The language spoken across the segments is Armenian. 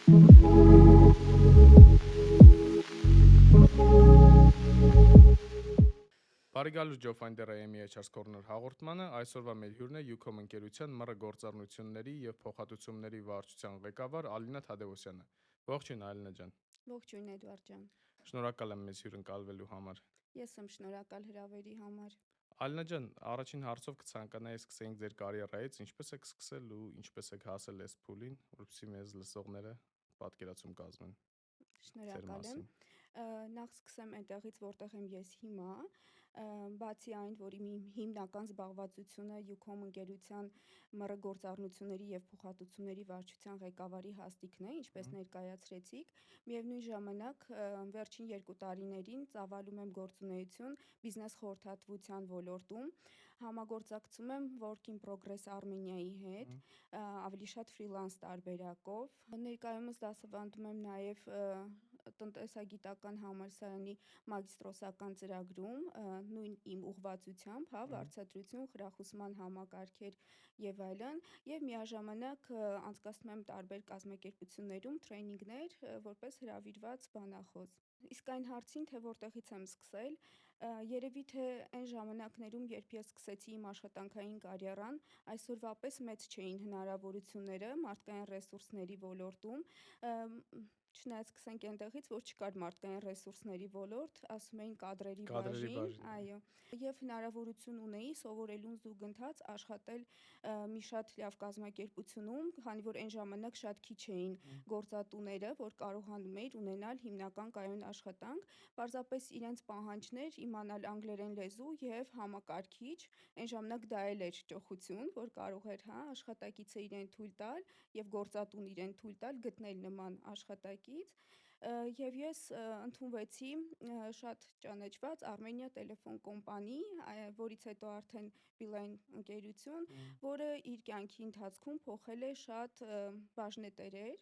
Բարի գալուս Ջոֆայնդեր AM-ի HR Corner հաղորդմանը, այսօրվա մեր հյուրն է Ucom ընկերության ՄՌ գործառնությունների և փոխհատուցումների վարչության ղեկավար Ալինա Թադևոսյանը։ Ողջույն Ալինա ջան։ Ողջույն Էդվարդ ջան։ Շնորհակալ եմ մեզ հյուրընկալվելու համար։ Ես եմ շնորհակալ հրավերի համար։ Ալինա ջան, առաջին հարցով կցանկանայի սկսենք ձեր կարիերայից, ինչպես եք սկսել ու ինչպես եք հասել այս փուլին, որպեսզի մեզ լսողները պատկերացում կազմեն։ Շնորհակալ եմ։ Նախ սկսեմ այնտեղից, որտեղ եմ ես հիմա, բացի այն, որ իմ հիմնական զբաղվածությունը Ucom ընկերության ՄՌ գործառնությունների և փոխհատուցումների վարչության ղեկավարի հաստիքն է, ինչպես ներկայացրեցիք, միևնույն ժամանակ վերջին 2 տարիներին ծավալում եմ գործունեություն բիզնես խորհրդատվության ոլորտում, համագործակցում եմ Work in Progress Armenia-ի հետ, ավելի շատ ֆրիլանս տարբերակով։ Ներկայումս դասավանդում եմ նաև տնտեսագիտական համալսարանի մագիստրոսական ծրագրում, նույն իմ ուղղվածությամբ, վարձատրություն, խրախուսման համակարգեր եւ այլն, եւ միաժամանակ անցկացնում եմ տարբեր կազմակերպություններում տրեյնինգներ, որպես հրավիրված բանախոս։ Իսկ այն հարցին, թե որտեղից եմ սկսել, երևի թե այն ժամանակներում, երբ ես սկսեցի իմ աշխատանքային կարիերան, այսօրվա պես մեծ չէին հնարավորությունները մարդկային ռեսուրսների ոլորտում, չնայած սկսենք այնտեղից, որ չկար մարդկային ռեսուրսների ոլորտ, ասում էին կադրերի բաժին, այո, եւ հնարավորություն ունեի սովորելուն զուգընթաց աշխատել մի շատ լավ կազմակերպությունում, քանի որ այն ժամանակ շատ քիչ էին գործատուները, որ կարողանում էին ունենալ հիմնական կայուն աշխատանք, պարզապես իրենց պահանջներ իմանալ անգլերեն լեզու եւ համակարգիչ, այն ժամանակ դա էլ էր ճոխություն, որ կարող էր աշխատակիցը իրեն թույլ տալ եւ գործատուն իրեն թույլ տալ գտնել նման աշխատակից, եւ ես ընդունվեցի շատ ճանաչված Armenia Telephone կոմպանի, որից հետո արդեն Beeline ընկերություն, որը իր կյանքի ընթացքում փոխել է շատ բաժնետերեր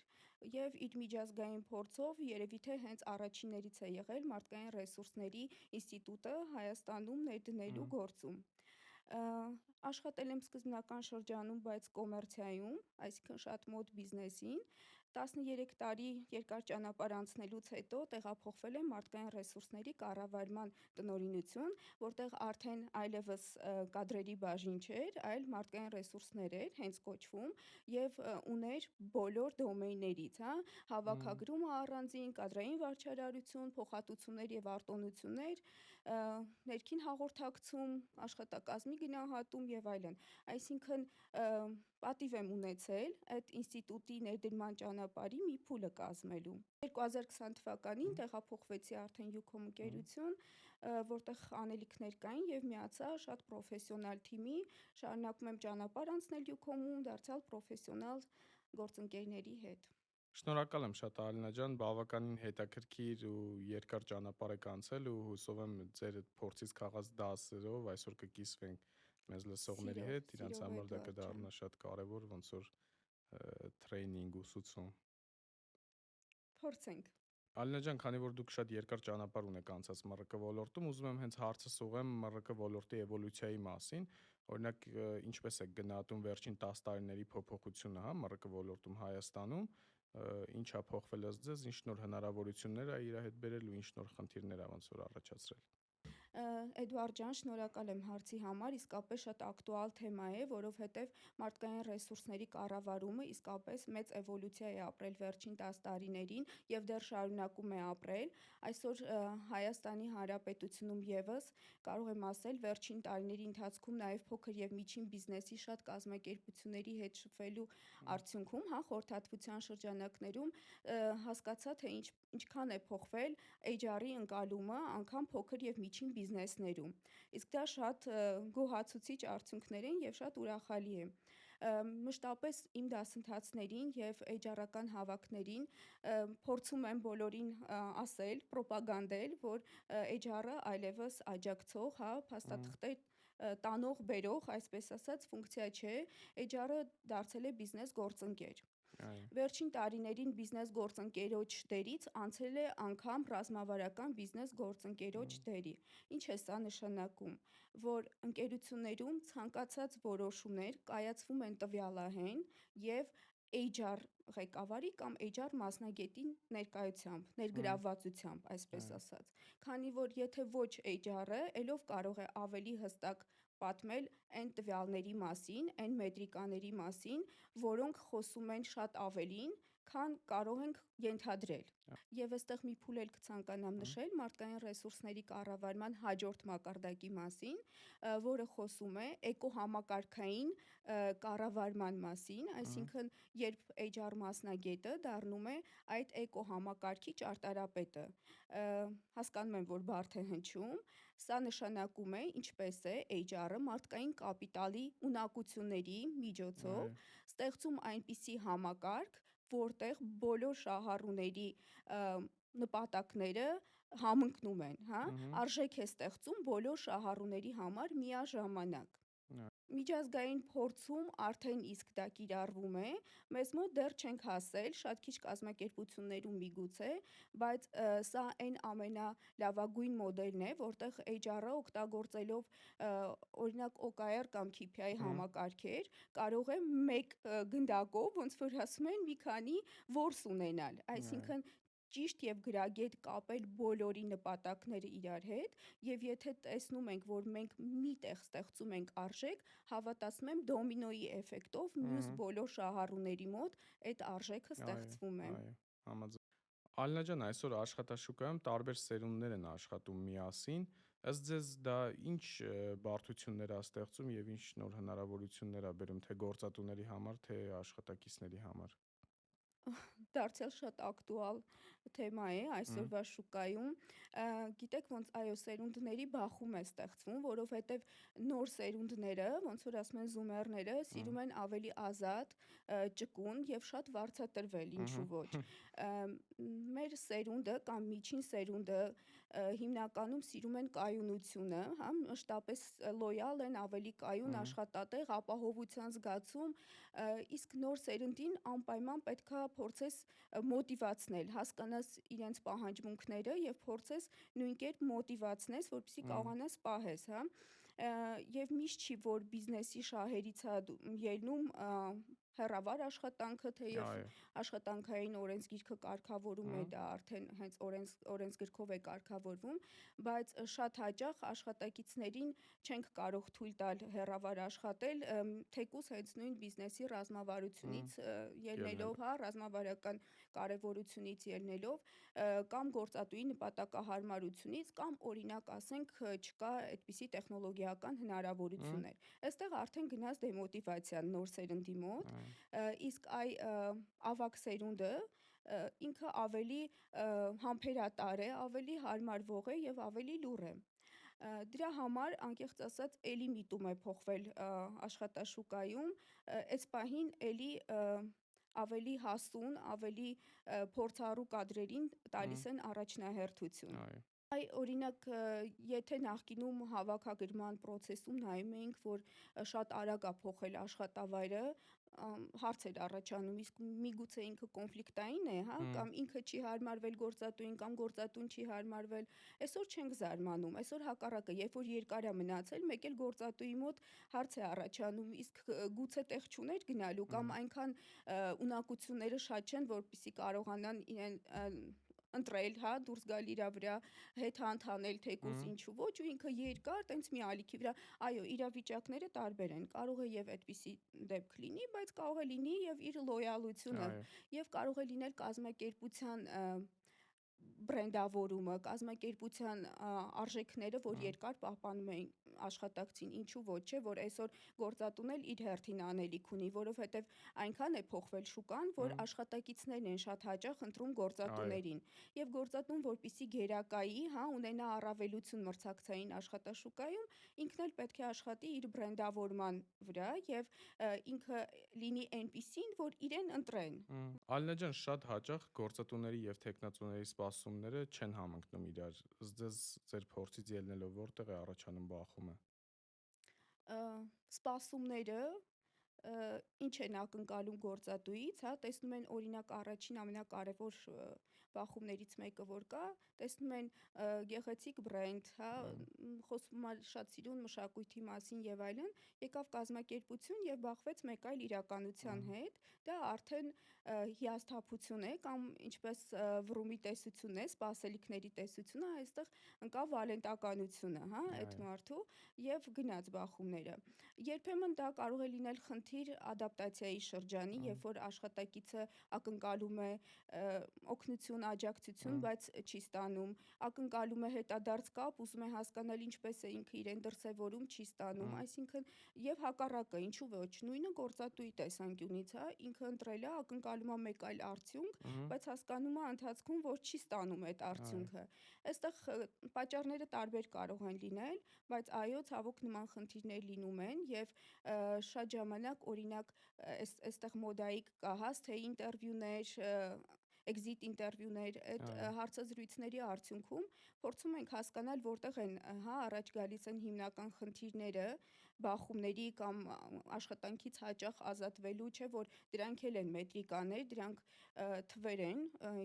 եւ իր միջազգային փորձով երևի թե հենց առաջիններից է եղել մարդկային ռեսուրսների ինստիտուտը Հայաստանում ներդնելու գործում։ Աշխատել եմ սկզբնական շրջանում, բայց կոմերցիայում, այսինքն շատ մոտ բիզնեսին, 13 տարի երկար ճանապարհ անցնելուց հետո տեղափոխվել եմ մարդկային ռեսուրսների կառավարման տնօրինություն, որտեղ արդեն այլևս կադրերի բաժին չէր, այլ մարդկային ռեսուրսներ էր հենց կոչվում եւ ուներ բոլոր դոմեյներից, հավաքագրումը առանձին, կադրային վարչարարություն, փոխհատուցումներ եւ արտոնություններ, ներքին հաղորդակցում, աշխատակազմի գնահատում եւ այլն։ Այսինքն պատիվ եմ ունեցել այդ ինստիտուտի ներդրման ճանապարհի մի փուլը կազմելու։ 2020 թվականին տեղափոխվեցի արդեն Ucom ընկերություն, որտեղ անելիքներ կային եւ միացա շատ պրոֆեսիոնալ թիմի, շարունակում եմ ճանապարհ անցնել Ucom-ում, դարձյալ պրոֆեսիոնալ գործընկերների հետ։ Շնորհակալ եմ շատ Ալինա ջան, բավականին հետաքրքիր ու երկար ճանապարհ եք անցել ու հուսով եմ ձեր փորձից քաղած դասերով այսօր կկիսվենք մեզ լսողների հետ, իրանց համար դա կդառնա շատ կարևոր, ոնց որ տրեյնինգ ուսուցում։ Փորձենք։ Ալինա ջան, քանի որ դուք շատ երկար ճանապարհ ունեք անցած ՄՌԿ ոլորտում, ուզում եմ հենց հարցս ուղղեմ ՄՌԿ ոլորտի էվոլյուցիայի մասին, օրինակ ինչպես է գնահատում վերջին 10 տարիների փոփոխությունը, ՄՌԿ ոլորտում Հայաստանում, ինչ է փոխվել ըստ ձեզ, ինչ նոր հնարավորություններ է իր հետ բերել ու ինչ նոր խնդիրներ է ոնց որ առաջացրել։ Էդվարդ ջան, շնորհակալ եմ հարցի համար, իսկապես շատ ակտուալ թեմա է, որովհետև մարդկային ռեսուրսների կառավարումը իսկապես մեծ էվոլյուցիա է ապրել վերջին 10 տարիներին եւ դեռ շարունակում է ապրել։ Այսօր Հայաստանի Հանրապետությունում եւս կարող եմ ասել վերջին տարիների ընթացքում նաեւ փոքր եւ միջին բիզնեսի շատ կազմակերպությունների հետ շփվելու արդյունքում, խորհրդատվության շրջանակներում հասկացա, թե ինչքան է փոխվել HR-ի ընկալումը անգամ փոքր եւ միջին բիզնեսներում։ Իսկ դա շատ գոհացուցիչ արդյունքներ են եւ շատ ուրախալի է։ Մշտապես իմ դասընթացներին եւ HR-ական հավաքներին փորձում եմ բոլորին ասել, պրոպագանդել, որ HR-ը այլևս աջակցող, փաստաթղթեր տանող, բերող, այսպես ասած, ֆունկցիա չէ, HR-ը դարձել է բիզնես գործընկեր։ Վերջին տարիներին բիզնես գործընկերոջ դերից անցել է անգամ ռազմավարական բիզնես գործընկերոջ դերի։ Ինչ է սա նշանակում, որ ընկերություններում ցանկացած որոշումներ կայացվում են տվյալահեն եւ HR ղեկավարի կամ HR մասնագետի ներկայությամբ, ներգրավվածությամբ, այսպես ասած։ Քանի որ եթե ոչ HR-ը, ելով կարող է ավելի հստակ պատմել այն տվյալների մասին, այն մետրիկաների մասին, որոնք խոսում են շատ ավելին, քան կարող ենք ենթադրել։ Եվ այստեղ մի փուլ էլ կցանկանամ նշել մարդկային ռեսուրսների կառավարման հաջորդ մակարդակի մասին, որը խոսում է էկոհամակարգային կառավարման մասին, այսինքն երբ HR մասնագետը դառնում է այդ էկոհամակարգի ճարտարապետը։ Հասկանում եմ, որ բարդ է հնչում, սա նշանակում է ինչպես է HR-ը մարդկային կապիտալի ունակությունների միջոցով ստեղծում այնպիսի համակարգ, որտեղ բոլոր շահառուների նպատակները համընկնում են, հա, արժեք է ստեղծում բոլոր շահառուների համար միաժամանակ։ Միջազգային փորձում արդեն իսկ դա կիրառվում է, մեզ մոտ դեռ չենք հասել, շատ քիչ կազմակերպություններում միգուցե, բայց սա այն ամենալավագույն մոդելն է, որտեղ HR-ը օգտագործելով օրինակ OKR կամ KPI համակարգեր, կարող է մեկ գնդակով, ոնց որ ասում են, մի քանի որս ունենալ, այսինքն ճիշտ եւ գրագետ կապել բոլորի նպատակները իրար հետ, եւ եթե տեսնում ենք, որ մենք մի տեղ ստեղծում ենք արժեք, հավատացնում եմ դոմինոյի էֆեկտով մյուս բոլոր շահառուների մոտ այդ արժեքը ստեղծվում է։ Համաձայն։ Ալինա ջան, այսօր աշխատաշուկայում տարբեր սերունդներ են աշխատում միասին, ըստ ձեզ դա ինչ բարդություններ է ստեղծում եւ ինչ նոր հնարավորություններ է բերում թե գործատուների համար, թե աշխատակիցների համար։ Դարձյալ շատ ակտուալ թեմա է այսօրվա շուկայում։ Գիտեք ոնց այո սերունդների բախում է ստեղծվում, որովհետև նոր սերունդները, ոնց որ ասում են զումերները, սիրում են ավելի ազատ, ճկուն եւ շատ վարձատրվել, ինչու ոչ։ Մեր սերունդը կամ միջին սերունդը հիմնականում սիրում են կայունությունը, հա, մշտապես լոյալ են, ավելի կայուն, աշխատատեղ, ապահովության զգացում, իսկ նոր սերնդին անպայման պետքա փորձես մոտիվացնել, հասկանաս իրենց պահանջմունքները եւ փորձես նույն կերպ մոտիվացնես, որպեսզի կարողանաս պահես, հա։ Եվ միշտ չի, որ բիզնեսի շահերից է ելնում հեռավար աշխատանքը, թեև աշխատանքային օրենսգիրքը կարգավորում է դա արդեն հենց օրենսգրքով է կարգավորվում, բայց շատ հաճախ աշխատակիցներին չենք կարող թույլ տալ հեռավար աշխատել, թեկուզ հենց նույն բիզնեսի ռազմավարությունից ելնելով, հա, ռազմավարական կարևորությունից ելնելով, կամ գործատուի նպատակահարմարությունից, կամ օրինակ ասենք չկա այդպիսի տեխնոլոգիական հնարավորություններ։ Այստեղ արդեն գնաց դեմոտիվացիան նոր սերնդի մոտ, իսկ ավագ սերունդը ինքը ավելի համբերատար է, ավելի հարմարվող է եւ ավելի լուռ է։ Դրա համար անկեղծ ասած էլի միտում է փոխվել աշխատաշուկայում, այս պահին էլի ավելի հասուն, ավելի փորձառու կադրերին տալիս են առաջնահերթություն։ Օրինակ, եթե նախկինում հավաքագրման process-ում նայում էինք, որ շատ արագ է փոխել աշխատավայրը, հարց էր առաջանում, իսկ միգուցե ինքը կոնֆլիկտային է, հա, կամ ինքը չի հարմարվել գործատուին, կամ գործատուն չի հարմարվել, այսօր չենք զարմանում, այսօր հակառակը, երբ որ երկար է մնացել, մեկ էլ գործատուի մոտ հարց է առաջանում, իսկ գուցե տեղ չուներ գնալու, կամ այնքան ունակությունները շատ չեն, որպեսզի կարողանան իրեն ընտրել, հա, դուրս գալ իրա վրա, հետ հանթանել թեկուզ ինչու ոչ, ու ինքը երկար տենց մի ալիքի վրա, այո, իրավիճակները տարբեր են, կարող է եւ այդպիսի դեպք լինի, բայց կարող է լինի եւ իր լոյալությունը եւ կարող է լինել կազմակերպության բրենդավորումը, կազմակերպության արժեքները, որ երկար պահպանում էին աշխատակցին, ինչու ոչ, չէ, որ այսօր գործատուն էլ իր հերթին անելիք ունի, որովհետև այնքան է փոխվել շուկան, որ աշխատակիցներն են շատ հաճախ ընտրում գործատուներին, եւ գործատուն, որպիսի գերակայի, հա, ունենա առավելություն մրցակցային աշխատաշուկայում, ինքն էլ պետք է աշխատի իր բրենդավորման վրա եւ ինքը լինի այնպիսին, որ իրեն ընտրեն։ Ալինա ջան, շատ հաճախ գործատուների եւ տեխնացուների սպասումները չեն համընկնում իրար։ Ըստ ձեզ ձեր փորձից ելնելով որտեղ է առաջանում բախումը։ Սպասումները ինչ են ակնկալում գործատուից, հա, տեսնում են օրինակ առաջին ամենակարևոր բախումներից մեկը որ կա, տեսնում են գեղեցիկ բրենդ, հա, խոսվում է շատ սիրուն մշակույթի մասին եւ այլն, եկավ կազմակերպություն եւ բախվեց մեկ այլ իրականության հետ, դա արդեն հիասթափություն է կամ ինչպես վռումի տեսությունն է, սպասելիքների տեսությունը, այստեղ ընկավ վալենտականությունը, հա, այդ մարդու եւ գնաց բախումները։ Երբեմն դա կարող է լինել խնդիր ադապտացիայի շրջանի, երբ որ աշխատակիցը ակնկալում է օգնություն, աջակցություն, բայց չի ստանում, ակնկալում է հետադարձ կապ, ուզում է հասկանալ ինչպես է ինքը իրեն դրսևորում, չի ստանում, այսինքն եւ հակառակը, ինչու ոչ, նույնը գործատուի տեսանկյունից, հա, ինքը ընտրել է, ակնկալում է մեկ այլ արդյունք, բայց հասկանում է ընթացքում, որ չի ստանում այդ արդյունքը։ Այստեղ պատճառները տարբեր կարող են լինել, բայց այո, ցավոք նման խնդիրներ լինում են եւ շատ ժամանակ օրինակ այստեղ մոդայիկ կա, հա, թե ինտերվյուներ, exit ինտերվյուներ, այդ հարցազրույցների արդյունքում փորձում ենք հասկանալ որտեղ են, հա, առաջ գալիս են հիմնական խնդիրները բախումների կամ աշխատանքից հաճախ ազատվելու, չէ, որ դրանք էլ են մետրիկաներ, դրանք թվեր են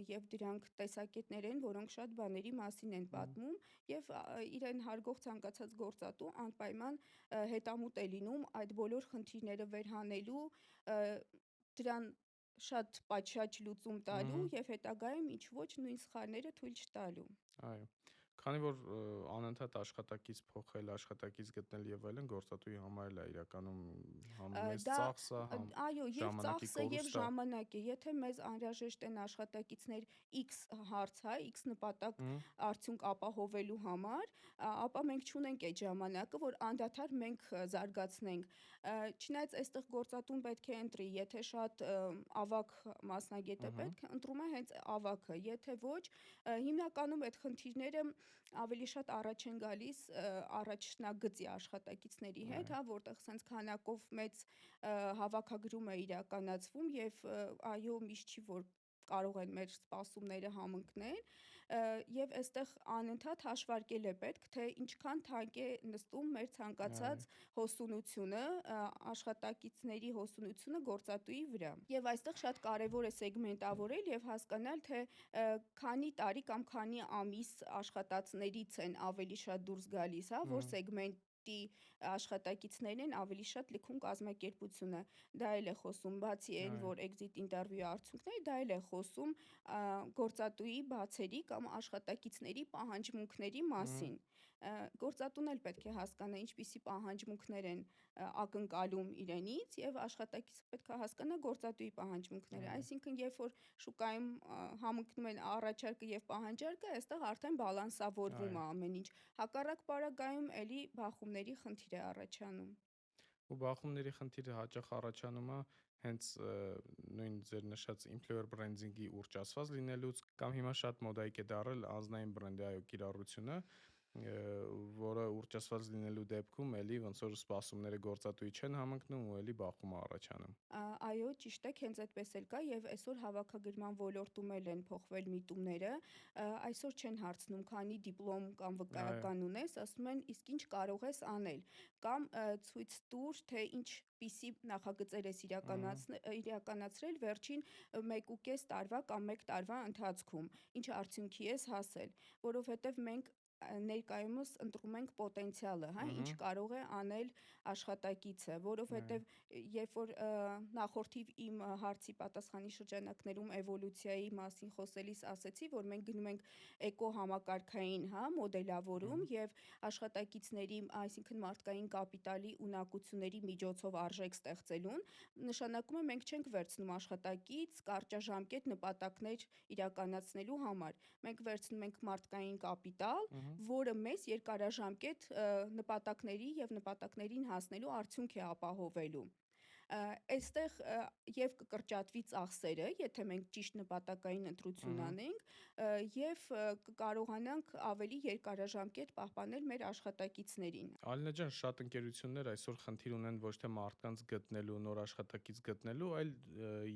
եւ դրանք տեսակետներ են, որոնք շատ բաների մասին են պատմում եւ իրեն հարգող ցանկացած գործատու անպայման հետամուտ է լինում այդ բոլոր խնդիրները վերհանելու, դրան շատ պատշաճ լուծում տալու եւ հետագայում ինչ ոչ նույն սխալները թույլ չտալու։ Այո։ Քանի որ անընդհատ աշխատակից փոխել, աշխատակից գտնել եւ այլն գործատուի համար էլ է իրականում համ մեծ Դա ծախսը, համ այո, եւ ժամանակի ծախսը եւ կորուստը։ ժամանակը, եթե մեզ անհրաժեշտ են աշխատակիցներ X հարց, հա, X նպատակ արդյունք ապահովելու համար, ապա մենք չունենք այդ ժամանակը, որ անդադար մենք զարգացնենք։ Չնայած այստեղ գործատուն պետք է ընտրի, եթե շատ ավագ մասնագետ է պետք, ընտրում է հենց ավագը, եթե ոչ, հիմնականում այդ խնդիրները ավելի շատ առաջ են գալիս առաջնագծի աշխատակիցների հետ, հա, որտեղ սենց քանակով մեծ հավաքագրում է իրականացվում եւ այո, միշտ չի որ կարող են մեր սպասումները համընկնել եւ այստեղ անընդհատ հաշվարկել է պետք, թե ինչքան թանկ է նստում մեր ցանկացած հոսունությունը, աշխատակիցների հոսունությունը գործատուի վրա։ Եվ այստեղ շատ կարևոր է սեգմենտավորել եւ հասկանալ, թե քանի տարի կամ քանի ամիս աշխատածներից են ավելի շատ դուրս գալիս, հա, որ սեգմենտի աշխատակիցներն են ավելի շատ լքում կազմակերպությունը։ Դա էլ է խոսում, բացի այն, որ exit interview-ի արդյունքների, դա էլ է խոսում գործատուի բացերի կամ աշխատակիցների պահանջմունքների մասին։ Գործատուն էլ պետք է հասկանա ինչպիսի պահանջմունքներ են ակնկալում իրենից եւ աշխատակիցը պետք է հասկանա գործատուի պահանջմունքները, այսինքն երբ որ շուկայում համընկնում են առաջարկը եւ պահանջարկը, այստեղ արդեն բալանսավորվում է ամեն ինչ։ Հակառակ պարագայում էլի բախումների խնդիր է առաջանում։ Ու բախումների խնդիրը հաճախ առաջանում է հենց նույն ձեր նշած employer branding-ի ուռճացված լինելուց կամ հիմա շատ մոդայիկ է դարել անձնային բրենդի այո կիրառությունը, որը ուռճացված լինելու դեպքում էլի ոնց որ սպասումները գործատուի չեն համընկնում ու էլի բախում է առաջանում։ Այո, ճիշտ է, հենց այդպես էլ կա եւ այսօր հավաքագրման ոլորտում էլ են փոխվել միտումները, այսօր չեն հարցնում քանի դիպլոմ կամ վկայական ունես, ասում են իսկ ինչ կարող ես անել կամ ցույց տուր, թե ինչպիսի նախագծեր ես իրականացրել վերջին 1.5 տարվա կամ 1 տարվա ընթացքում, ինչ արդյունքի ես հասել, որովհետեւ մենք ներկայումս ընտրում ենք պոտենցիալը, հա, ինչ կարող է անել աշխատակիցը, որովհետև երբ որ նախորդի իմ հարցի պատասխանի շրջանակներում էվոլյուցիայի մասին խոսելիս ասեցի, որ մենք գնում ենք էկո համակարգային, հա, մոդելավորում եւ աշխատակիցների, այսինքն մարդկային կապիտալի ունակությունների միջոցով արժեք ստեղծելուն, նշանակում է մենք չենք վերցնում աշխատակից կարճաժամկետ նպատակներ իրականացնելու համար։ Մենք վերցնում ենք մարդկային կապիտալ, որը մեզ երկարաժամկետ նպատակների եւ նպատակներին հասնելու արդյունք է ապահովելու։ Այստեղ եւ կկրճատվի ծախսերը, եթե մենք ճիշտ նպատակային ընտրություն անենք, եւ կկարողանանք ավելի երկարաժամկետ պահպանել մեր աշխատակիցներին։ Ալինա ջան, շատ ընկերություններ այսօր խնդիր ունեն ոչ թե մարդկանց գտնելու, նոր աշխատակից գտնելու, այլ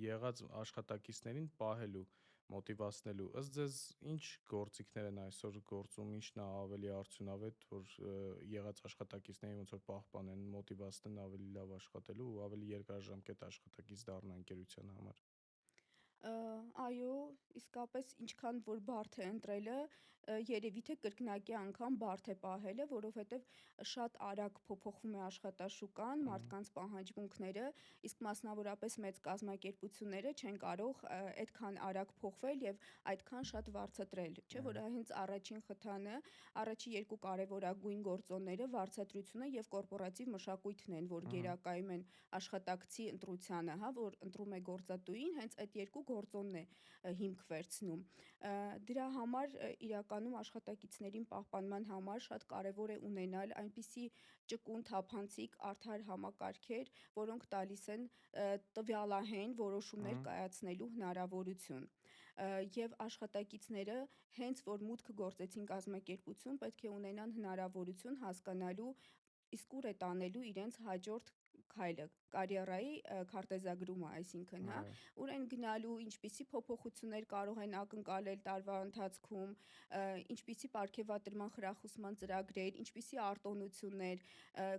եղած աշխատակիցներին պահելու, մոտիվացնելու։ Ըստ ձեզ ինչ գործիքներ են այսօր գործում, ինչն է ավելի արդյունավետ, որ եղած աշխատակիցներին ոնց որ պահպանեն, մոտիվացնեն ավելի լավ աշխատելու ու ավելի երկարաժամկետ աշխատակից դառնան ընկերության համար։ Այո, իսկապես ինչքան որ բարդ է ընտրելը, երևի թե կրկնակի անգամ բարդ է պահելը, որովհետև շատ արագ փոփոխվում է աշխատաշուկան, մարդկանց պահանջմունքները, իսկ մասնավորապես մեծ կազմակերպությունները չեն կարող այդքան արագ փոխվել եւ այդքան շատ վարձատրել, չէ՞ որ հենց առաջին խթանը, առաջի երկու կարևորագույն գործոնները վարձատրությունը եւ կորպորատիվ մշակույթն են, որ գերակայում են աշխատակցի ընտրությանը, հա, որ ընտրում է գործատուին, հենց այդ երկու գործոնն է հիմք վերցնում։ Դրա համար իրականում աշխատակիցներին պահպանման համար շատ կարևոր է ունենալ այնպիսի ճկուն, թափանցիկ, արդար համակարգեր, որոնք տալիս են տվյալահեն որոշումներ կայացնելու հնարավորություն։ Եվ աշխատակիցները հենց որ մուտք գործեցին կազմակերպություն, պետք է ունենան հնարավորություն հասկանալու իսկ ուր է տանելու իրենց հաջորդ քայլը, կարիերայի քարտեզագրումը, այսինքն, հա, ուր են գնալու, ինչպիսի փոփոխություններ կարող են ակնկալել տարվա ընթացքում, ինչպիսի պարգևատրման խրախուսման ծրագրեր, ինչպիսի արտոնություններ,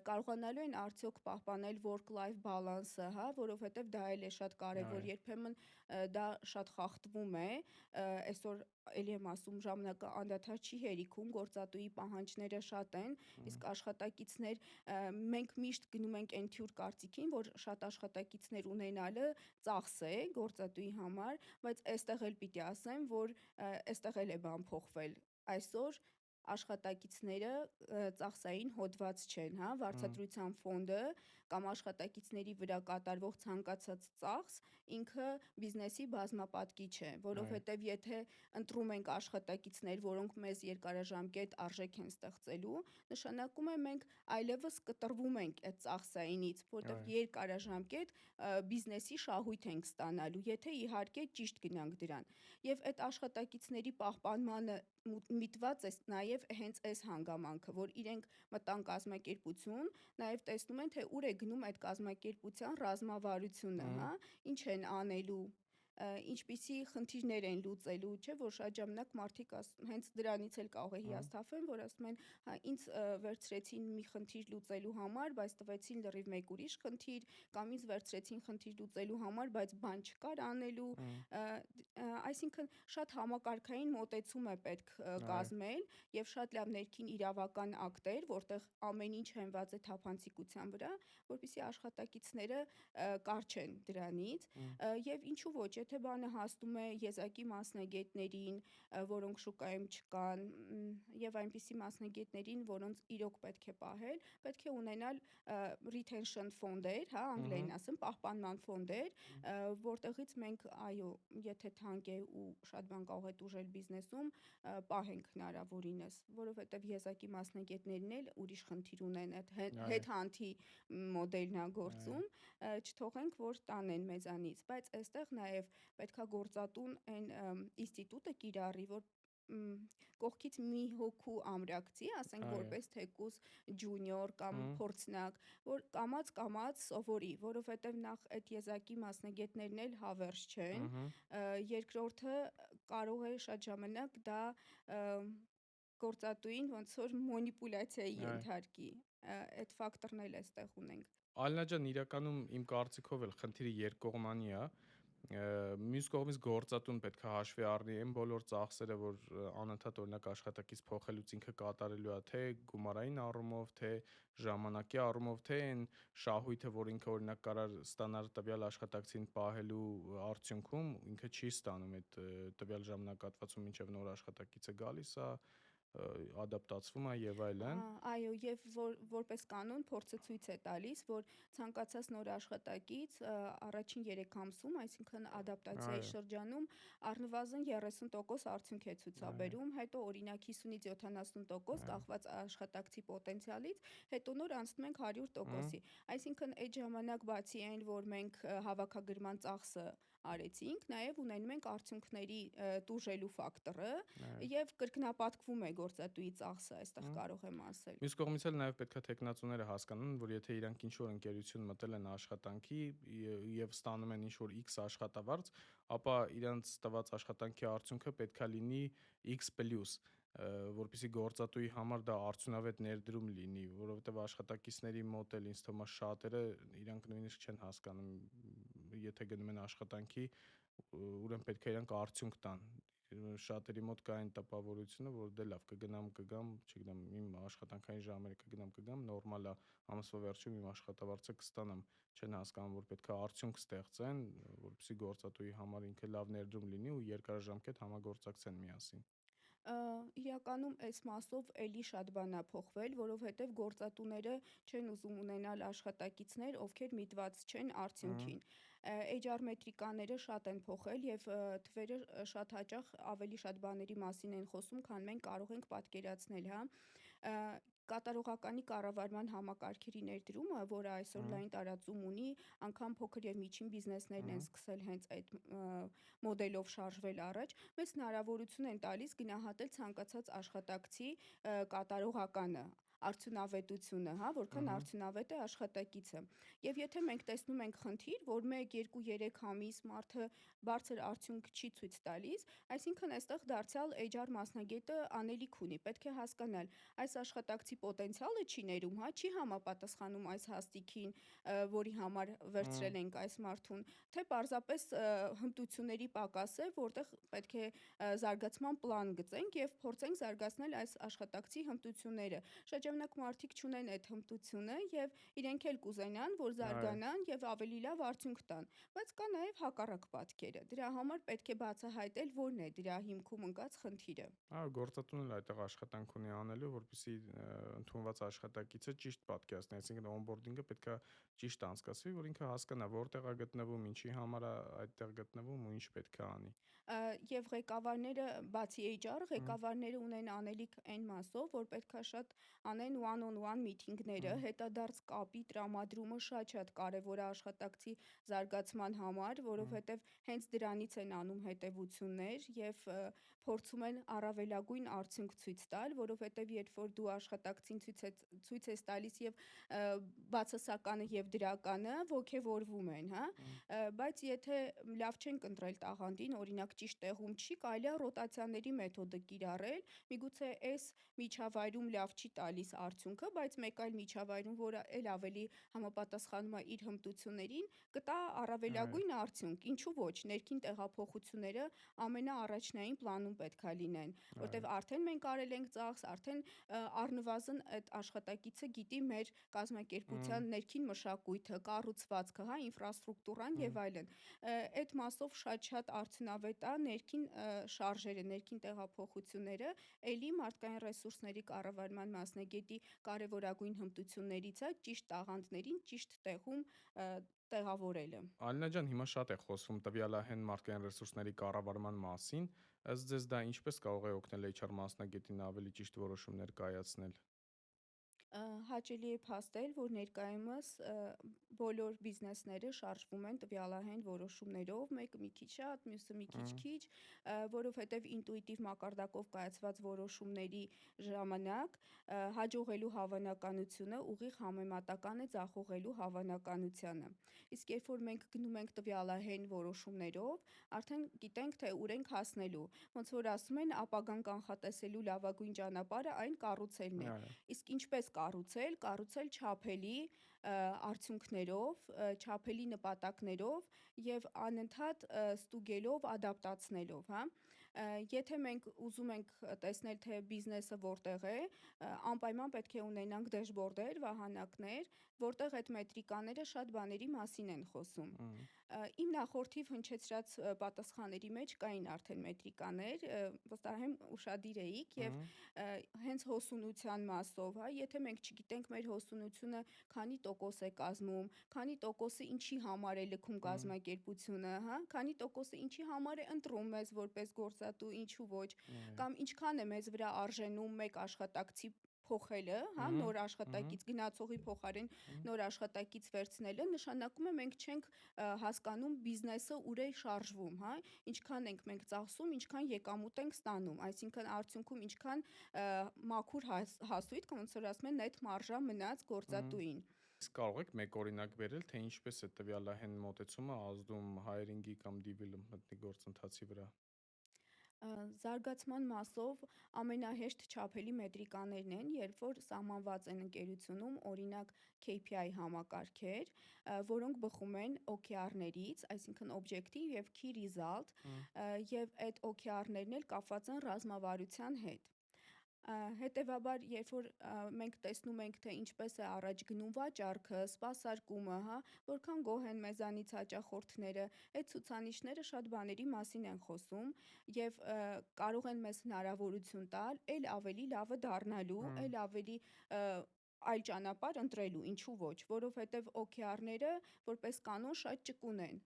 կարողանալու են արդյոք պահպանել work-life balance-ը, հա, որովհետև դա էլ է շատ կարևոր, երբեմն դա շատ խախտվում է, այսօր էլի եմ ասում, ժամանակը անդադար չի հերիքում, գործատուի պահանջները շատ են, իսկ աշխատակիցներ, մենք միշտ գնում ենք այն թյուր կարծիքին, որ շատ աշխատակիցներ ունենալը ծախս է գործատուի համար, բայց այստեղ էլ պիտի ասեմ, որ այստեղ էլ է բան փոխվել։ Այսօր աշխատակիցները ծախսային հոդված չեն, հա, վարձատրության ֆոնդը կամ աշխատակիցների վրա կատարվող ցանկացած ծախս ինքը բիզնեսի բազմապատկիչ է, որովհետև եթե ընտրում ենք աշխատակիցներ, որոնք մեզ երկարաժամկետ արժեք են ստեղծելու, նշանակում է մենք այլևս կտրվում ենք այդ ծախսայինից, որտեղ երկարաժամկետ բիզնեսի շահույթ ենք ստանալու, եթե իհարկե ճիշտ գնանք դրան։ Եվ այդ աշխատակիցների պահպանմանը միտված է նաև հենց այս հանգամանքը, որ իրենք մտան կազմակերպություն, նաև տեսնում են, թե ուր է գնում այդ կազմակերպության ռազմավարությունը, հա, ինչ են անելու, ինչպիսի խնդիրներ են լուծելու, չէ՞ որ շատ ժամանակ մարդիկ հենց դրանից էլ կարող է հիասթափվեն, որ ասում են, հա, ինձ վերցրեցին մի խնդիր լուծելու համար, բայց տվեցին լրիվ մեկ ուրիշ խնդիր, կամ ինձ վերցրեցին խնդիր լուծելու համար, բայց բան չկար անելու, այսինքն շատ համակարգային մոտեցում է պետք կազմել եւ շատ լավ ներքին իրավական ակտեր, որտեղ ամեն ինչ հենված է թափանցիկության վրա, որպեսզի աշխատակիցները կարճեն դրանից եւ ինչու ոչ, եթե բանը հասնում է եզակի մասնագետներին, որոնք շուկայում չկան եւ այնպիսի մասնագետներին, որոնց իրոք պետք է պահել, պետք է ունենալ retention ֆոնդեր, հա, անգլերեն ասեմ, պահպանման ֆոնդեր, որտեղից մենք, այո, եթե թանկ է ու շատ բան կարող է տուժել բիզնեսում, պահենք հնարավորինս, որովհետև եզակի մասնագետներն էլ ուրիշ խնդիր ունեն, այդ headhunt-ի մոդելն է գործում, չթողենք, որ տանեն մեզանից, բայց այստեղ նաև պետքա գործատուն այն ինստիտուտը կիրառի, որ կողքից մի հոգու ամրակցի, ասենք որպես թեկուզ ջունիոր կամ փորձնակ, որ կամաց սովորի, որովհետև նախ այդ եզակի մասնագետներն էլ հավերժ չեն, երկրորդը կարող է շատ ժամանակ դա գործատուին ոնց որ մանիպուլյացիայի ենթարկի, այդ ֆակտորն էլ այստեղ ունենք։ Ալինա ջան, իրականում իմ կարծիքով էլ խնդիրը երկկողմանի է, մյուս կողմից գործատուն պետք է հաշվի առնի այն բոլոր ծախսերը, որ անընդհատ օրինակ աշխատակից փոխելուց ինքը կատարելու է, թե գումարային առումով, թե ժամանակի առումով, թե այն շահույթը, որ ինքը օրինակ կարար ստանալ տվյալ աշխատակցին պահելու արդյունքում, ինքը չի ստանում այդ տվյալ ժամանակահատվածում, մինչև նոր աշխատակիցը գալիս է, ադապտացվում է եւ այլն։ Այո, եւ որպես կանոն փորձը ցույց է տալիս, որ ցանկացած նոր աշխատակից առաջին 3 ամսում, այսինքն ադապտացիայի շրջանում առնվազն 30% արդյունք է ցուցաբերում, հետո օրինակ 50-ից 70% կախված աշխատակցի պոտենցիալից, հետո նոր անցնում ենք 100%-ի։ Այսինքն այդ ժամանակ բացի այն, որ մենք հավաքագրման ծախսը արեցինք, նաև ունենում ենք արդյունքների տուժելու ֆակտորը Այո։ եւ կրկնապատկվում է գործատուի ծախսը, այստեղ կարող եմ ասել։ Մյուս կողմից էլ նաև պետք է տեխնացուները հասկանան, որ եթե իրանք ինչ-որ ընկերություն մտել են աշխատանքի եւ ստանում են ինչ-որ X աշխատավարձ, ապա իրանց տված աշխատանքի արդյունքը պետքա լինի X+, որպեսզի գործատուի համար դա արդյունավետ ներդրում լինի, որովհետեւ աշխատակիցների մոտ էլ ինձ թվում է շատերը իրանք նույնիսկ չեն հասկանում, եթե գնում են աշխատանքի, ուրեմն պետք է իրանք արդյունք տան։ Շատերի մոտ կա այն տպավորությունը, որ դե լավ կգնամ, չգիտեմ, իմ աշխատանքային ժամերը կգնամ, նորմալ է, ամսվա վերջում իմ աշխատավարձը կստանամ, չեն հասկանում, որ պետք է արդյունք ստեղծեն, որպեսզի գործատուի համար ինքը լավ ներդրում լինի ու երկարաժամկետ համագործակցեն միասին։ Իրականում այս մասով էլի շատ բան ա փոխվել, որովհետև գործատուները չեն ուզում ունենալ աշխատակիցներ, ովքեր միտված չեն արդյունքին։ HR մետրիկաները շատ են փոխել եւ թվերը շատ հաճախ ավելի շատ բաների մասին են խոսում, քան մենք կարող ենք պատկերացնել, հա։ Կատարողականի կառավարման համակարգերի ներդրումը, որը այսօր լայն տարածում ունի, անգամ փոքր եւ միջին բիզնեսներն են սկսել հենց այդ մոդելով շարժվել առաջ, մեծ հնարավորություն են տալիս գնահատել ցանկացած աշխատակցի կատարողականը, արդյունավետությունը, հա, որքան արդյունավետ է աշխատակիցը։ Եվ եթե մենք տեսնում ենք խնդիր, որ 1, 2, 3 ամիս մարդը բարձր արդյունք չի ցույց տալիս, այսինքն այստեղ դարձյալ HR մասնագետը անելիք ունի, պետք է հասկանալ, այս աշխատակցի պոտենցիալը չի ներում, հա, չի համապատասխանում այս հաստիքին, որի համար վերցրել ենք այս մարդուն, թե պարզապես հմտությունների պակաս է, որտեղ պետք է զարգացման պլան գծենք եւ փորձենք զարգացնել այս աշխատակցի հմտությունները։ Շրջանակ մարդիկ չունեն այդ հմտությունը եւ իրենք էլ կուզենան, որ զարգանան եւ ավելի լավ արդյունք տան, բայց կա նաեւ հակառակ պատկերը։ Դրա համար պետք է բացահայտել որն է դրա հիմքում ընկած խնդիրը։ Այո, գործատուն էլ այդտեղ աշխատանք ունի անելու, որպեսզի ընդունված աշխատակիցը ճիշտ պատկերացնի, այսինքն օնբորդինգը պետքա ճիշտ անցկացվի, որ ինքը հասկանա որտեղ է գտնվում, ինչի համար է այդտեղ գտնվում ու ինչ պետք է անի։ Եվ ղեկավարները, բացի HR, ղեկավարները ունեն անելիք այն մասով, որ պետքա շատ անեն one-on-one միտինգները, հետադարձ կապի տրամադրումը շատ կարևոր է աշխատակցի զարգացման համար, որովհետև հենց դրանից են անում հետևություններ եւ փորձում են առավելագույն արդյունք ցույց տալ, որովհետև երբ որ դու աշխատակցին ցույց ես տալիս եւ բացասականը եւ դրականը ոգևորվում են, հա, բայց եթե լավ չեն կընտրել տաղանդին, օրինակ ճիշտ տեղում չի, կարելի է ռոտացիաների մեթոդը կիրառել, միգուցե այս միջավայրում լավ չի տալիս արդյունքը, բայց մեկ այլ միջավայրում, որը էլ ավելի համապատասխանում է իր հմտություններին, կտա առավելագույն արդյունք, ինչու ոչ, ներքին տեղափոխությունները ամենաառաջնային պլանում պետքա լինեն, որտեվ արդեն մենք արել ենք ծախս, արդեն առնվազն այդ աշխատակիցը գիտի մեր կազմակերպության ներքին մշակույթը, կառուցվածքը, հա, ինֆրաստրուկտուրան եւ այլն։ Այդ մասով շատ արդյունավետ է ներքին շարժերը, ներքին տեղափոխությունները, էլի մարդկային ռեսուրսների կառավարման մասնագետի կարևորագույն հմտություններից է ճիշտ տաղանդներին ճիշտ տեղում տեղավորելը։ Ալինա ջան, հիմա շատ է խոսվում տվյալահեն մարդկային ռեսուրսների կառավարման մասին, ըստ ձեզ դա ինչպես կարող է օգնել HR մասնագետին ավելի ճիշտ որոշումներ կայացնել։ Հաճելի է փաստել, որ ներկայումս բոլոր բիզնեսները շարժվում են տվյալահեն որոշումներով, մեկը մի քիչ շատ, մյուսը մի քիչ, որովհետև ինտուիտիվ մակարդակով կայացված որոշումների ժամանակ հաջողելու հավանականությունը ուղիղ համեմատական է ձախողելու հավանականությանը։ Իսկ երբ որ մենք գնում ենք տվյալահեն որոշումներով, արդեն գիտենք, թե ուր ենք հասնելու։ Ոնց որ ասում են, ապագան կանխատեսելու լավագույն ճանապարհը այն կառուցելն է։ Այո, Իսկ ինչպես կառուցել չափելի արդյունքներով, չափելի նպատակներով եւ անընդհատ ստուգելով, ադապտացնելով, հա։ Եթե մենք ուզում ենք տեսնել, թե բիզնեսը որտեղ է, անպայման պետք է ունենանք դեշբորդեր, վահանակներ, որտեղ այդ մետրիկաները շատ բաների մասին են խոսում։ Իմ նախորդիվ հնչեցրած պատասխանների մեջ կային արդեն մետրիկաներ, վստահ եմ ուշադիր էիք եւ հենց հոսունության մասով, հա, եթե մենք չգիտենք մեր հոսունությունը քանի տոկոս է կազմում, քանի տոկոսը ինչի համար է լքում կազմակերպությունը, հա, քանի տոկոսը ինչի համար է ընտրում մեզ որպես գործատու, ինչու ոչ, կամ ինչքան է մեզ վրա արժենում մեկ աշխատակցի փոխելը, հա, նոր աշխատակից գնացողի փոխարեն նոր աշխատակից վերցնելը նշանակում է մենք չենք հասկանում բիզնեսը ուր է շարժվում, հա, ինչքան ենք մենք ծախսում, ինչքան եկամուտ ենք ստանում, այսինքն արդյունքում ինչքան մաքուր հասույթ, ոնց որ ասում են, նետ մարժա մնաց գործատուին։ Իսկ կարող եք մեկ օրինակ բերել, թե ինչպես է տվյալահեն մոտեցումը ազդում hiring-ի կամ development-ի գործընթացի վրա։ Զարգացման մասով ամենահեշտ չափելի մետրիկաներն են, երբ որ սահմանված են ընկերությունում օրինակ KPI համակարգեր, որոնք բխում են OKR-ներից, այսինքն Objective եւ Key Result, եւ այդ OKR-ներն էլ կապված են ռազմավարության հետ։ Հետևաբար, երբ որ մենք տեսնում ենք, թե ինչպես է առաջ գնում վաճառքը, սպասարկումը, հա, որքան գոհ են մեզանից հաճախորդները, այդ ցուցանիշները շատ բաների մասին են խոսում եւ կարող են մեզ հնարավորություն տալ այլ ավելի լավը դառնալու, այլ ավելի այլ ճանապարհ ընտրելու, ինչու ոչ, որովհետեւ OKR-ները որպես կանոն շատ ճկուն են,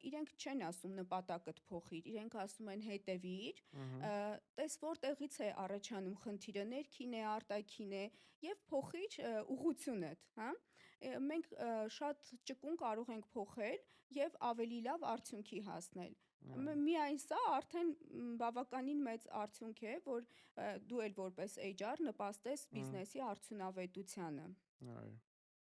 իրենք չեն ասում նպատակդ փոխիր, իրենք ասում են հետևիր, տես որտեղից է առաջանում խնդիրը, ներքին է, արտաքին է եւ փոխիր ուղղությունդ, հա։ Մենք շատ ճկուն կարող ենք փոխել եւ ավելի լավ արդյունքի հասնել։ Միայն սա արդեն բավականին մեծ արդյունք է, որ դու էլ որպես HR նպաստես բիզնեսի արդյունավետությանը։ Այո։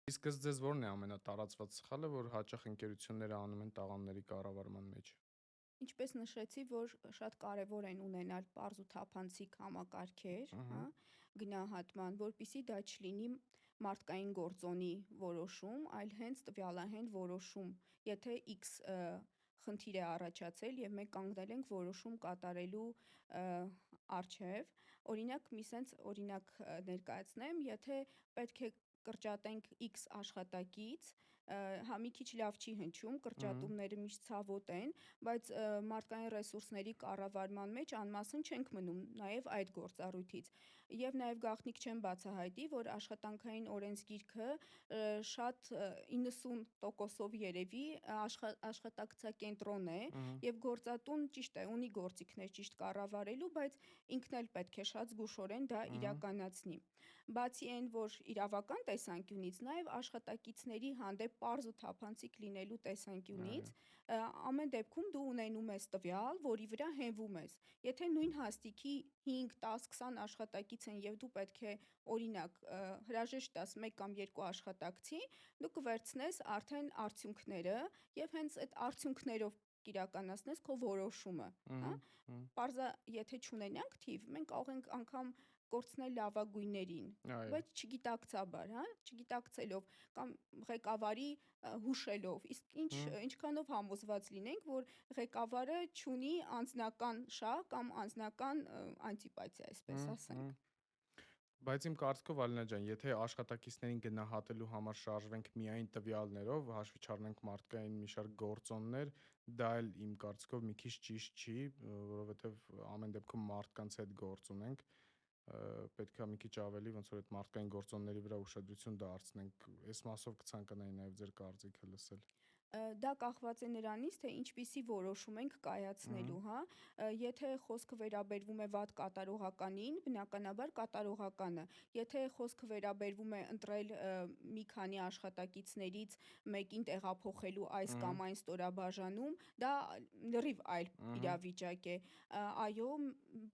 Իսկ ըստ ձեզ ո՞րն է ամենատարածված սխալը, որ հաճախ ընկերությունները անում են տաղանդների կառավարման մեջ։ Ինչպես նշեցի, որ շատ կարևոր են ունենալ պարզ ու թափանցիկ համակարգեր, հա, գնահատման, որpիսի դա չլինի մարդկային գործոնի որոշում, այլ հենց տվյալահեն որոշում։ Եթե X խնդիր է առաջացել եւ մենք կանգնել ենք որոշում կատարելու առջև, օրինակ մի sense օրինակ ներկայացնեմ, եթե պետք է կրճատենք X աշխատակից, հա մի քիչ լավ չի հնչում, կրճատումները միշտ ցավոտ են, բայց մարդկային ռեսուրսների կառավարման մեջ անմասն չենք մնում նաև այդ գործառույթից։ Եվ նաև գաղտնիք չեմ բացահայտի, որ աշխատանքային օրենսգիրքը շատ 90%-ով երևի աշխատակցակենտրոն է եւ գործատուն ճիշտ է, ունի գործիքներ ճիշտ կառավարելու, բայց ինքն էլ պետք է շատ զգուշորեն դա իրականացնի։ Բացի այն, որ իրավական տեսանկյունից, նաև աշխատակիցների հանդեպ պարզ ու թափանցիկ լինելու տեսանկյունից, ամեն դեպքում դու ունենում ես տվյալ, որի վրա հենվում ես։ Եթե նույն հաստիքի 5, 10, 20 աշխատակից են եւ դու պետք է օրինակ հրաժեշտ տաս 1 կամ 2 աշխատակցի, դու կվերցնես արդեն արդյունքները եւ հենց այդ արդյունքներով կիրականացնես քո որոշումը, հա։ Պարզա, եթե չունենանք թիվ, մենք կարող ենք անգամ կորցնել լավագույններին, բայց չգիտակցաբար, հա, չգիտակցելով կամ ղեկավարի հուշելով, իսկ ինչքանով համոզված լինենք, որ ղեկավարը չունի անձնական շահ կամ անձնական անտիպաթիա, այսպես ասենք։ Բայց իմ կարծիքով Ալինա ջան, եթե աշխատակիցներին գնահատելու համար շարժվենք միայն տվյալներով, հաշվի չառնենք մարդկային մի շարք գործոններ, դա էլ իմ կարծիքով մի քիչ ճիշտ չի, որովհետև ամեն դեպքում մարդկանց հետ գործ ունենք, պետք է մի քիչ ավելի ոնց որ այդ մարդկային գործոնների վրա ուշադրություն դարձնենք։ Այս մասով կցանկանայի նաև ձեր կարծիքը լսել։ Դա կախված է նրանից, թե ինչպիսի որոշում ենք կայացնելու, հա, եթե խոսքը վերաբերվում է վատ կատարողականին, բնականաբար կատարողականը, եթե խոսքը վերաբերվում է ընտրել մի քանի աշխատակիցներից մեկին տեղափոխելու այս կամ այն ստորաբաժանում, դա լրիվ այլ իրավիճակ է։ Այո,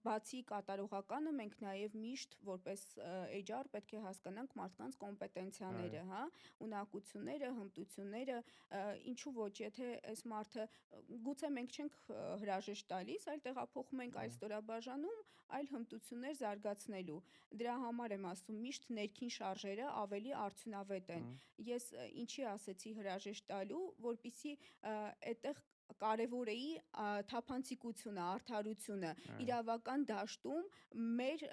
բացի կատարողականը մենք նաև միշտ որպես HR պետք է հասկանանք մարդկանց կոմպետենցիաները, հա, ունակությունները, հմտությունները, ինչու ոչ, եթե այս մարդը գուցե մենք չենք հրաժեշտ տալիս, այլ տեղափոխում ենք այլ ստորաբաժանում, այլ հմտություններ զարգացնելու։ Դրա համար եմ ասում, միշտ ներքին շարժերը ավելի արդյունավետ են։ Ես ինչի ասեցի հրաժեշտ տալու, որpիսի այդտեղ կարևորեի թափանցիկությունը, արդարությունը, իրավական դաշտում մեր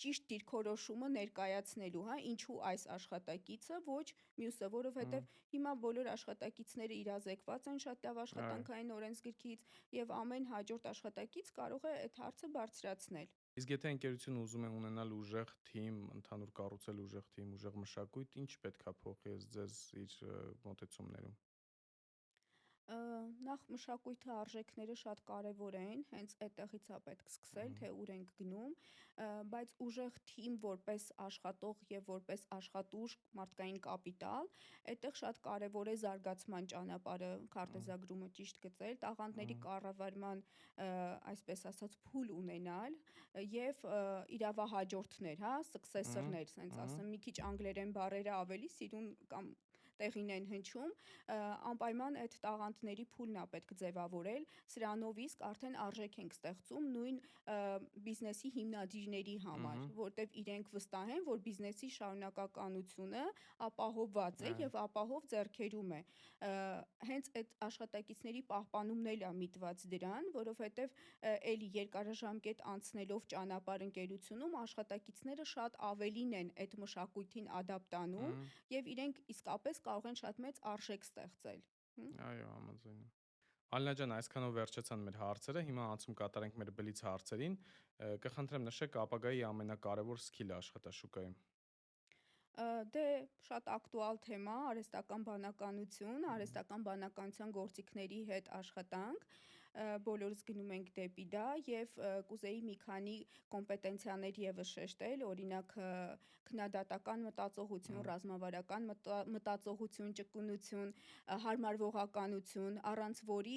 ճիշտ դիրքորոշումը ներկայացնելու, հա, ինչու այս աշխատակիցը, ոչ մյուսը, որովհետև հիմա բոլոր աշխատակիցները իրազեկված են շատ լավ աշխատանքային օրենսգրքից եւ ամեն հաջորդ աշխատակից կարող է այդ հարցը բարձրացնել։ Իսկ եթե ընկերությունը ուզում է ունենալ ուժեղ թիմ, ընդհանուր կառուցել ուժեղ թիմ, ուժեղ մշակույթ, ինչ պետք է փոխի ըստ ձեզ իր մոտեցումներում։ Նախ մշակույթի արժեքները շատ կարևոր են, հենց այդտեղից է պետք սկսել, թե ուր ենք գնում, բայց ուժեղ թիմ որպես աշխատող եւ որպես աշխատուժ մարդկային կապիտալ, այդտեղ շատ կարևոր է զարգացման ճանապարհը, քարտեզագրումը ճիշտ գծել, տաղանդների կառավարման, այսպես ասած, փուլ ունենալ եւ իրավահաջորդներ, հա, successor-ներ, ասենց ասեմ, մի քիչ անգլերեն բառերը ավելի սիրուն կամ տեղին են հնչում, անպայման այդ տաղանդների փուլն է պետք ձևավորել, սրանով իսկ արդեն արժեք ենք ստեղծում նույն բիզնեսի հիմնադիրների համար, որտեվ իրենք վստահ են, որ բիզնեսի շարունակականությունը ապահովված է եւ ապահով ձեռքերում է։ Հենց այդ աշխատակիցների պահպանումն էլ է միտված դրան, որովհետեւ էլի երկարաժամկետ անցնելով ճանապարհ ընկերությունում աշխատակիցները շատ ավելին են այդ մշակույթին ադապտանում եւ իրենք իսկապես կարող են շատ մեծ արժեք ստեղծել։ Այո, համաձայն եմ։ Ալինա ջան, այսքանով վերջացան մեր հարցերը, հիմա անցում կատարենք մեր բլից հարցերին, կխնդրեմ նշեք ապագայի ամենակարևոր սկիլը աշխատաշուկայում։ Դե շատ ակտուալ թեմա, արհեստական բանականություն, արհեստական բանականության գործիքների հետ աշխատանք, բոլորս գնում ենք դեպի դա եւ կուզեի մի քանի կոմպետենցիաներ եւս շեշտել, օրինակ քննադատական մտածողություն, ռազմավարական մտածողություն, ճկունություն, հարմարվողականություն, առանց որի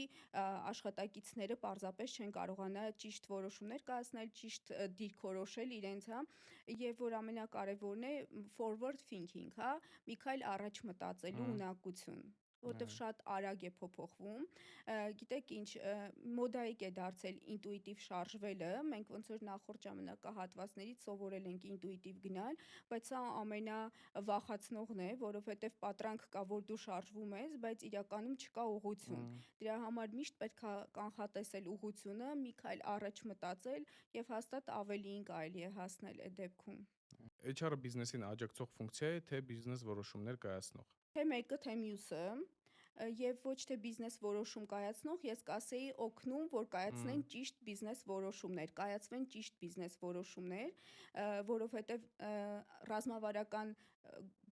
աշխատակիցները պարզապես չեն կարողանա ճիշտ որոշումներ կայացնել, ճիշտ դիրքորոշել իրենց, հա, եւ որ ամենակարևորն է forward thinking, հա, մի քայլ առաջ մտածելու ունակություն, որտեղ շատ արագ է փոփոխվում, գիտեք ինչ, մոդայիկ է դարձել ինտուիտիվ շարժվելը, մենք ոնց որ նախորդ ժամանակահատվածներից սովորել ենք ինտուիտիվ գնալ, բայց սա ամենավախացնողն է, որովհետև պատրանք կա, որ դու շարժվում ես, բայց իրականում չկա ուղղություն, դրա համար միշտ պետք է կանխատեսել ուղղությունը, մի քայլ առաջ մտածել եւ հաստատ ավելիին կարելի է հասնել այդ դեպքում։ HR-ը բիզնեսին աջակցող ֆունկցիա է, թե բիզնես որոշումներ կայացնող։ Թե մեկը, թե մյուսը, եւ ոչ թե բիզնես որոշում կայացնող, ես կասեի օգնում, որ կայացնեն ճիշտ բիզնես որոշումներ, կայացվեն ճիշտ բիզնես որոշումներ, որովհետեւ ռազմավարական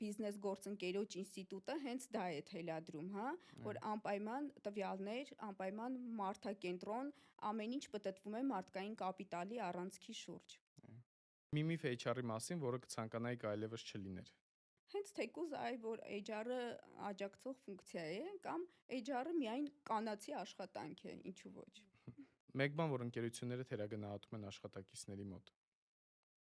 բիզնես գործընկերոջ ինստիտուտը հենց դա է թելադրում, հա, որ անպայման տվյալներ, անպայման մարդակենտրոն, ամեն ինչ պտտվում է մարդկային կապիտալի առանցքի շուրջ։ Մի միֆ HR-ի մասին, որը կցանկանայիք այլևս չլիներ։ Հենց թեկուզ այ որ HR-ը աջակցող ֆունկցիա է կամ HR-ը միայն կանացի աշխատանք է, ինչու ոչ։ Մեկ բան, որ ընկերությունները թերագնահատում են աշխատակիցների մոտ։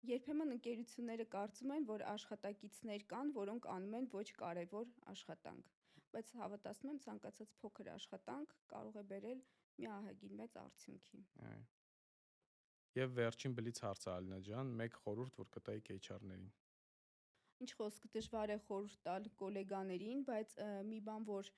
Երբեմն ընկերությունները կարծում են, որ աշխատակիցներ կան, որոնք անում են ոչ կարևոր աշխատանք, բայց հավատացնում եմ, ցանկացած փոքր աշխատանք կարող է բերել մի ահագին մեծ արդյունքի։ Եվ վերջին բլից հարցը Ալինա ջան, մեկ խորհուրդ, որ կտայիք HR-ներին։ Ինչ խոսք, դժվար է խորհուրդ տալ գոլեգաներին, բայց մի բան, որ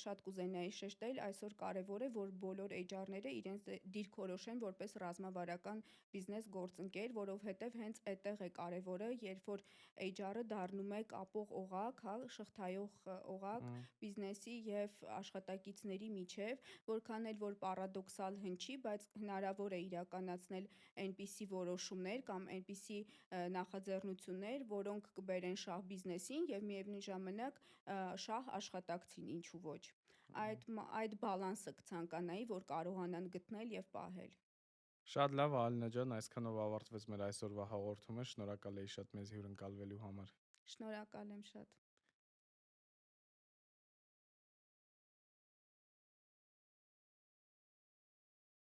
շատ կուզենայի շեշտել, այսօր կարևոր է, որ բոլոր HR-ները իրենց դիրքորոշեն որպես ռազմավարական բիզնես գործընկեր, որովհետև հենց այդտեղ է կարևորը, երբ որ HR-ը դառնում է կապող օղակ, հա, շղթայող օղակ բիզնեսի եւ աշխատակիցների միջև, որքան էլ որ պարադոքսալ հնչի, բայց հնարավոր է իրականացնել այնպիսի որոշումներ կամ այնպիսի նախաձեռնություններ, որոնք կբերեն շահ բիզնեսին եւ միևնույն ժամանակ շահ աշխատակցին, ինչու ոչ։ Այդ բալանսը կցանկանայի, որ կարողանան գտնել եւ պահել։ Շատ լավ, Ալինա ջան, այսքանով ավարտվեց մեր այսօրվա հաղորդումը, շնորհակալ էի շատ մեզ հյուրընկալվելու համար։ Շնորհակալ եմ շատ։